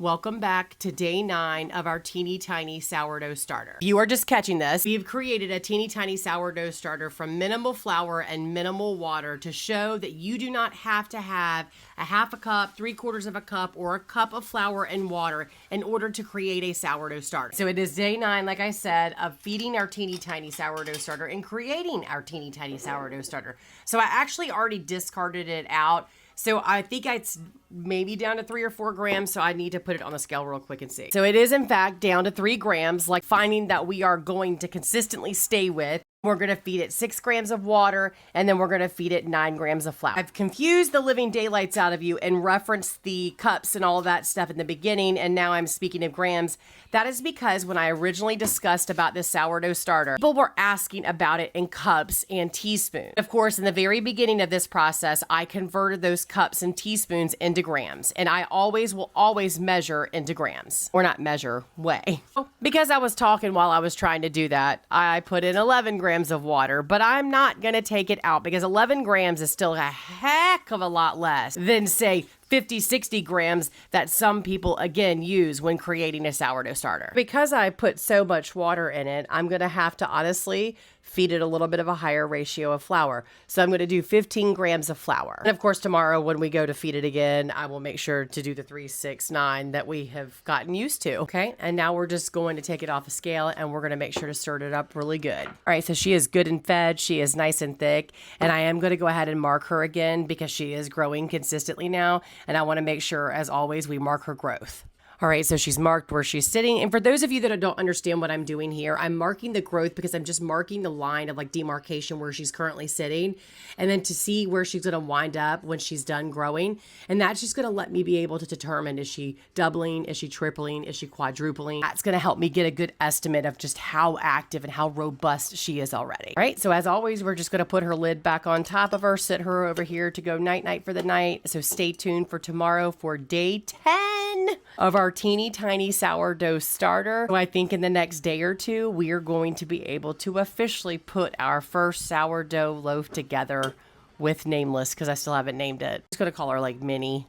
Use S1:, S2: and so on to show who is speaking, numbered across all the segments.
S1: Welcome back to day 9 of our teeny tiny sourdough starter. If you are just catching this, we've created a teeny tiny sourdough starter from minimal flour and minimal water to show that you do not have to have a half a cup, 3/4 of a cup, or a cup of flour and water in order to create a sourdough starter. So it is day 9, like I said, of feeding our teeny tiny sourdough starter and creating our teeny tiny sourdough starter. So I actually already discarded it out. So I think it's maybe down to 3 or 4 grams, so I need to put it on the scale real quick and see. So it is in fact down to 3 grams, like finding that we are going to consistently stay with. We're going to feed it 6 grams of water, and then we're going to feed it 9 grams of flour. I've confused the living daylights out of you and referenced the cups and all of that stuff in the beginning, and now I'm speaking of grams. That is because when I originally discussed about this sourdough starter, people were asking about it in cups and teaspoons. Of course, in the very beginning of this process, I converted those cups and teaspoons into grams, and I will always measure into grams. Or not measure, weigh. Because I was talking while I was trying to do that, I put in 11 grams of water, but I'm not going to take it out because 11 grams is still a heck of a lot less than, say, 50, 60 grams that some people, again, use when creating a sourdough starter. Because I put so much water in it, I'm going to have to honestly feed it a little bit of a higher ratio of flour. So I'm going to do 15 grams of flour. And of course, tomorrow when we go to feed it again, I will make sure to do the 3, 6, 9 that we have gotten used to. Okay. And now we're just going to take it off the scale and we're going to make sure to stir it up really good. All right. So she is good and fed. She is nice and thick. And I am going to go ahead and mark her again because she is growing consistently now. And I want to make sure, as always, we mark her growth. All right, so she's marked where she's sitting. And for those of you that don't understand what I'm doing here, I'm marking the growth because I'm just marking the line of like demarcation where she's currently sitting. And then to see where she's going to wind up when she's done growing. And that's just going to let me be able to determine, is she doubling? Is she tripling? Is she quadrupling? That's going to help me get a good estimate of just how active and how robust she is already. All right, so as always, we're just going to put her lid back on top of her, sit her over here to go night-night for the night. So stay tuned for tomorrow for day 10 of our teeny tiny sourdough starter. So I think in the next day or two, we are going to be able to officially put our first sourdough loaf together with Nameless, because I still haven't named it. I'm just going to call her like Minnie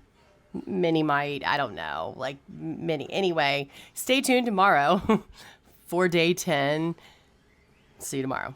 S1: Mite. I don't know, like Minnie. Anyway, stay tuned tomorrow for day 10. See you tomorrow.